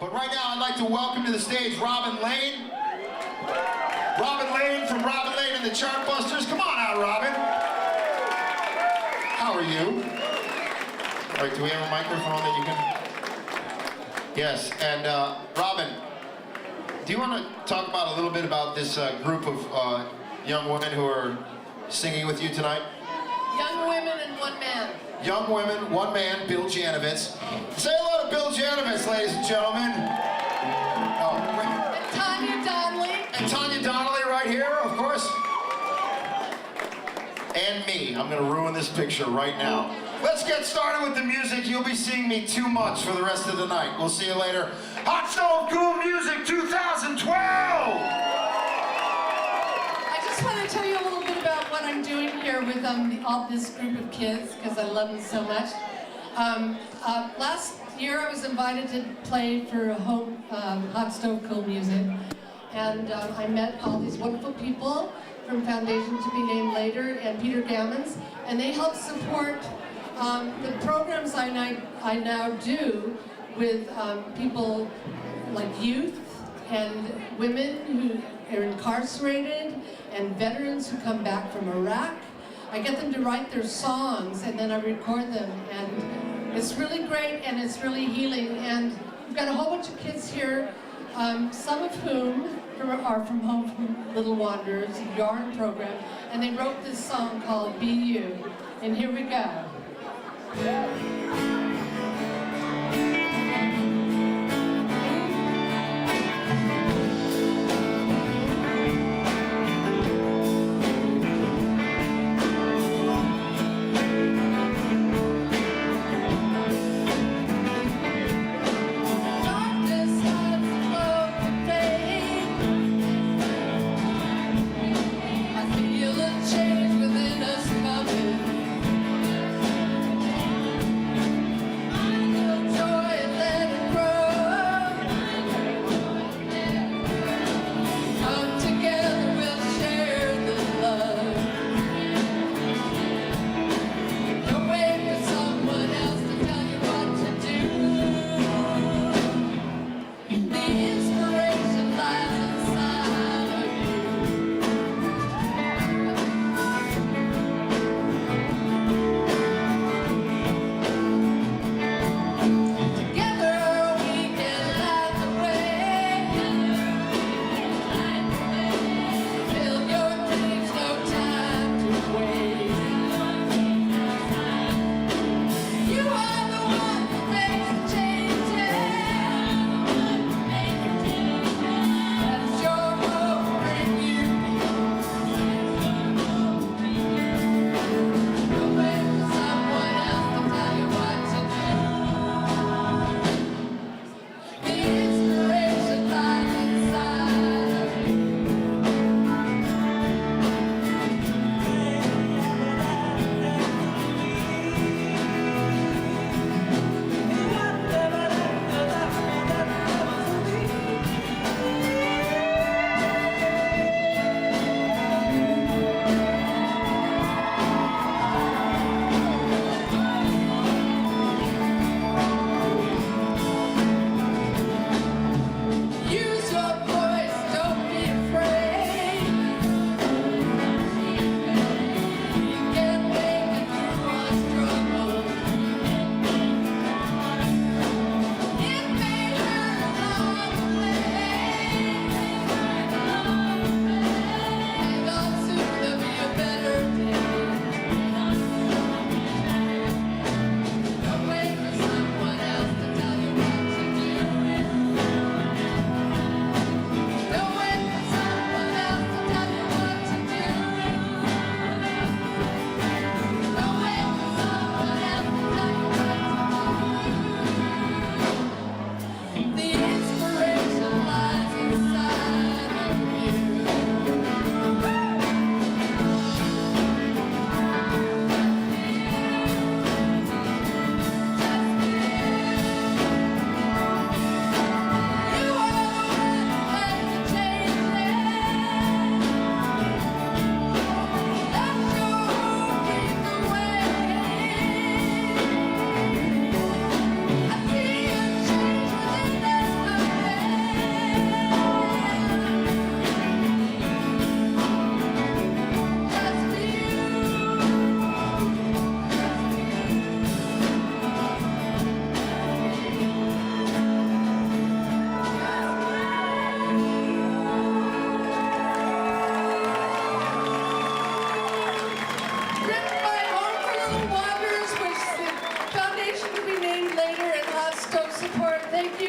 But right now I'd like to welcome to the stage Robin Lane. Robin Lane from Robin Lane and the Chartbusters. Come on out, Robin. How are you? All right, do we have a microphone that you can... Yes, and Robin, do you want to talk about a little bit about this group of young women who are singing with you tonight? Young women and one man. Young women, one man, Bill Janovitz. Say hello to Bill Janovitz, ladies and gentlemen. Oh, wait. And Tanya Donnelly. And Tanya Donnelly right here, of course. And me. I'm going to ruin this picture right now. Let's get started with the music. You'll be seeing me too much for the rest of the night. We'll see you later. Hot Stove Cool Music 2012! I just want to tell you a little bit about what I'm doing here with all this group of kids, because I love them so much. Last year I was invited to play for home Hot Stove Cool Music, and I met all these wonderful people from Foundation to Be Named Later and Peter Gammons, and they help support the programs I now do with people like youth and women who are incarcerated and veterans who come back from Iraq. I get them to write their songs and then I record them, and it's really great and it's really healing. And we've got a whole bunch of kids here, some of whom are from Home from Little Wanderers, a yarn program, and they wrote this song called Be You. And here we go.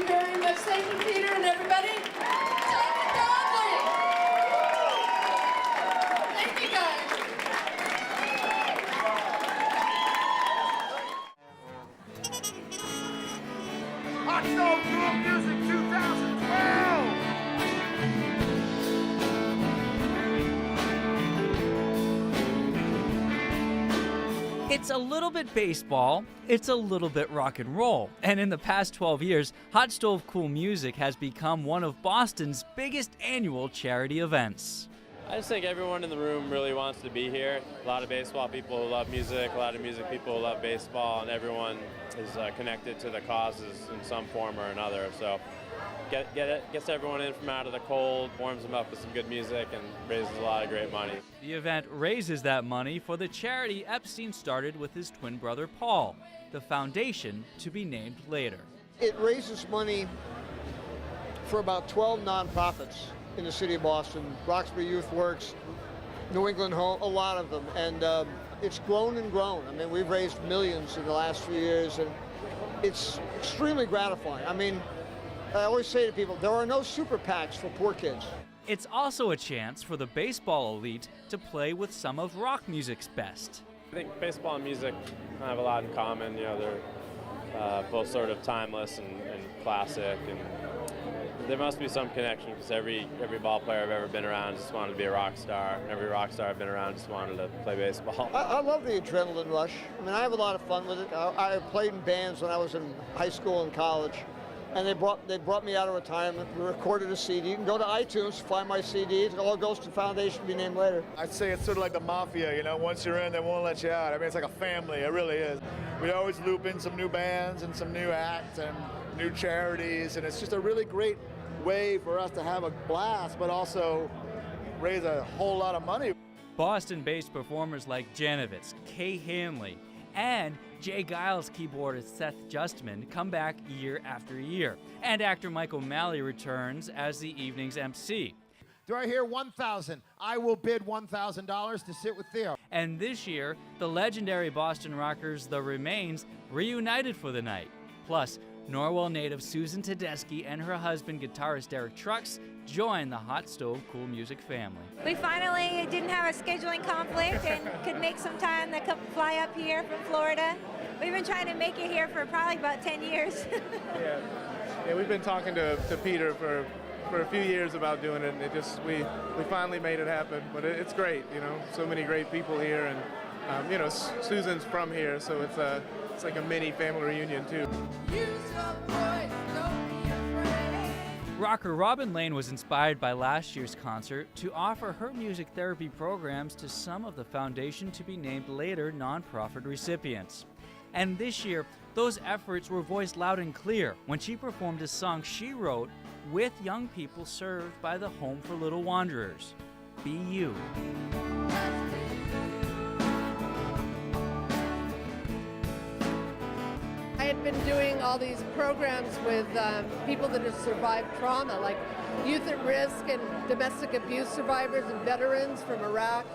you very much. Thank you, Peter and everybody. Take it, Dudley. Thank you, guys. Hot Stove Cool Music 2012! It's a little bit baseball, it's a little bit rock and roll, and in the past 12 years, Hot Stove Cool Music has become one of Boston's biggest annual charity events. I just think everyone in the room really wants to be here. A lot of baseball people who love music, a lot of music people who love baseball, and everyone is connected to the causes in some form or another. So gets everyone in from out of the cold, warms them up with some good music, and raises a lot of great money. The event raises that money for the charity Epstein started with his twin brother Paul, the foundation to be named later. It raises money for about 12 nonprofits in the city of Boston. Roxbury Youth Works, New England Home, a lot of them. And it's grown and grown. I mean, we've raised millions in the last few years, and it's extremely gratifying. I mean, I always say to people, there are no super PACs for poor kids. It's also a chance for the baseball elite to play with some of rock music's best. I think baseball and music have a lot in common. You know, they're both sort of timeless and classic, and there must be some connection because every ball player I've ever been around just wanted to be a rock star. Every rock star I've been around just wanted to play baseball. I love the adrenaline rush. I mean, I have a lot of fun with it. I played in bands when I was in high school and college. And they brought me out of retirement. We recorded a CD. You can go to iTunes, find my CD. It all goes to Foundation to be named later. I'd say it's sort of like the mafia, you know, once you're in, they won't let you out. I mean, it's like a family, it really is. We always loop in some new bands and some new acts and new charities, and it's just a really great way for us to have a blast, but also raise a whole lot of money. Boston-based performers like Janovitz, Kay Hanley, and Jay Giles keyboardist Seth Justman come back year after year. And actor Mike O'Malley returns as the evening's MC. Do I hear 1,000? I will bid $1,000 to sit with Theo. And this year, the legendary Boston rockers The Remains reunited for the night. Plus, Norwell native Susan Tedeschi and her husband, guitarist Derek Trucks, join the Hot Stove Cool Music family. We finally didn't have a scheduling conflict and could make some time to come fly up here from Florida. We've been trying to make it here for probably about 10 years. Yeah, we've been talking to Peter for a few years about doing it, and it just we finally made it happen. But it's great, you know, so many great people here, and you know, Susan's from here, so it's like a mini family reunion too. Rocker Robin Lane was inspired by last year's concert to offer her music therapy programs to some of the foundation to be named later nonprofit recipients. And this year, those efforts were voiced loud and clear when she performed a song she wrote with young people served by the Home for Little Wanderers, Be You. I had been doing all these programs with people that have survived trauma, like youth at risk and domestic abuse survivors and veterans from Iraq.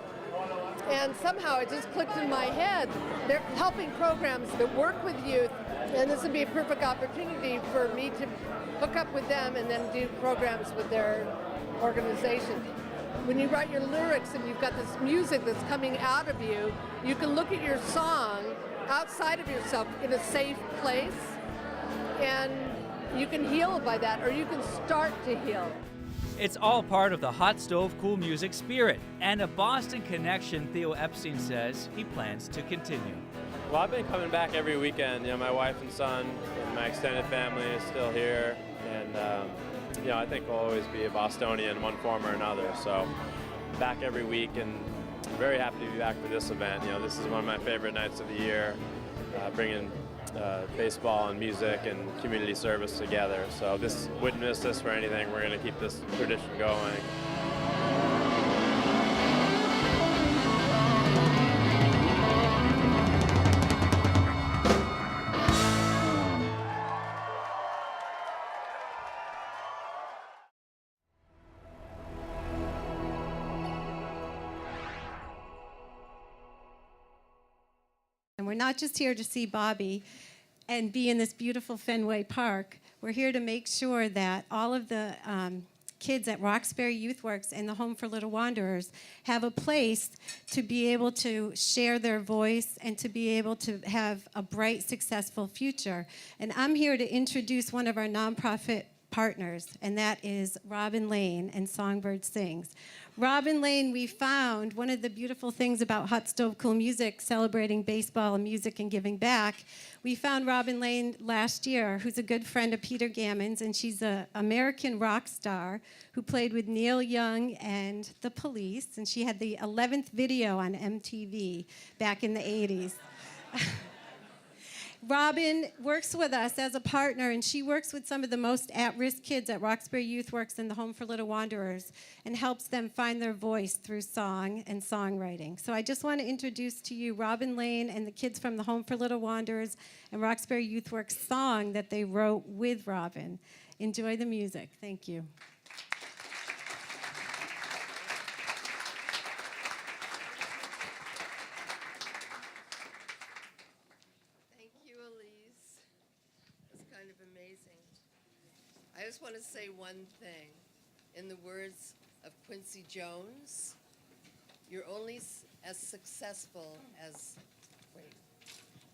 And somehow it just clicked in my head. They're helping programs that work with youth, and this would be a perfect opportunity for me to hook up with them and then do programs with their organization. When you write your lyrics and you've got this music that's coming out of you, you can look at your song outside of yourself in a safe place, and you can heal by that, or you can start to heal. It's all part of the Hot Stove Cool Music spirit, and a Boston connection Theo Epstein says he plans to continue. Well, I've been coming back every weekend. You know, my wife and son and my extended family is still here, and you know, I think we'll always be a Bostonian in one form or another. So, back every week, and very happy to be back for this event. You know, this is one of my favorite nights of the year, bringing baseball and music and community service together. So wouldn't miss this for anything. We're going to keep this tradition going. And we're not just here to see Bobby. and be in this beautiful Fenway Park. We're here to make sure that all of the kids at Roxbury Youth Works and the Home for Little Wanderers have a place to be able to share their voice and to be able to have a bright, successful future. And I'm here to introduce one of our nonprofit partners, and that is Robin Lane and Songbird Sings. Robin Lane, we found one of the beautiful things about Hot Stove Cool Music, celebrating baseball and music and giving back. We found Robin Lane last year, who's a good friend of Peter Gammons, and she's an American rock star who played with Neil Young and the Police, and she had the 11th video on MTV back in the 80s. Robin works with us as a partner, and she works with some of the most at-risk kids at Roxbury Youth Works and the Home for Little Wanderers and helps them find their voice through song and songwriting. So I just want to introduce to you Robin Lane and the kids from the Home for Little Wanderers and Roxbury Youth Works song that they wrote with Robin. Enjoy the music. Thank you. I just want to say one thing. In the words of Quincy Jones, you're only as successful as,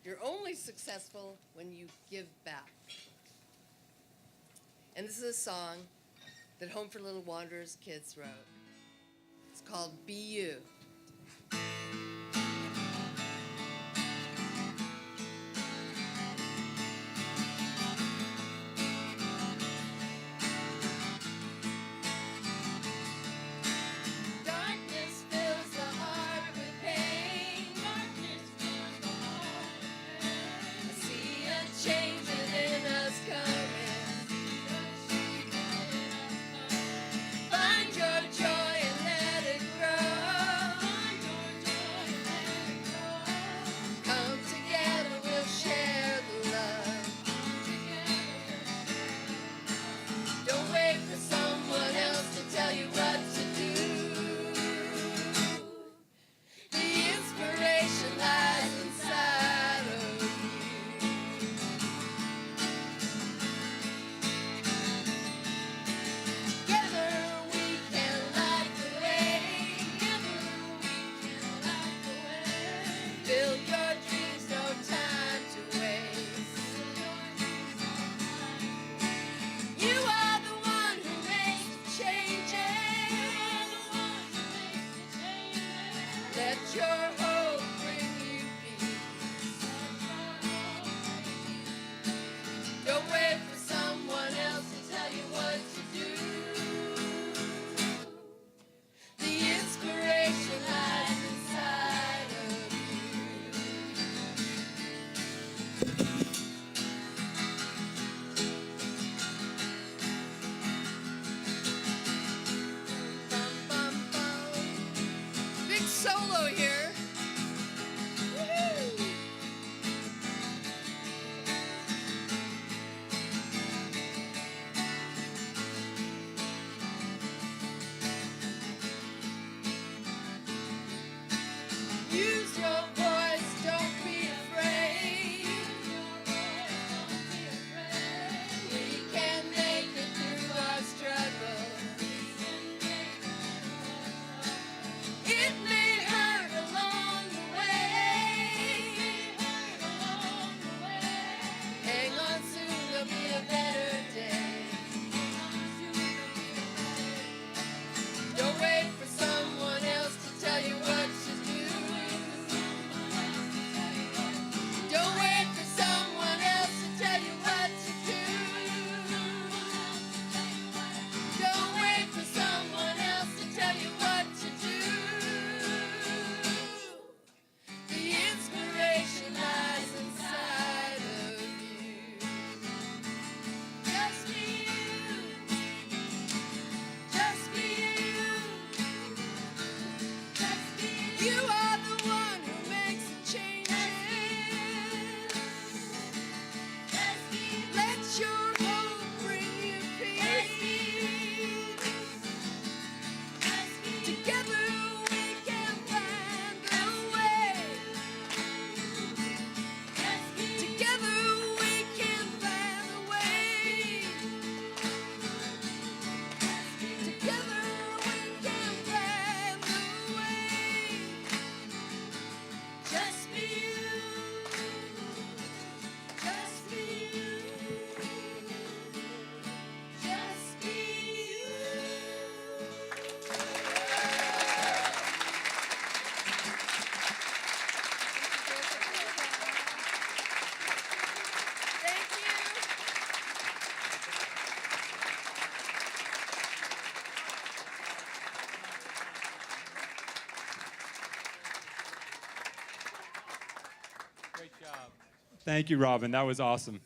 you're only successful when you give back. And this is a song that Home for Little Wanderers kids wrote. It's called Be You. Find your joy and let it grow. Thank you, Robin. That was awesome.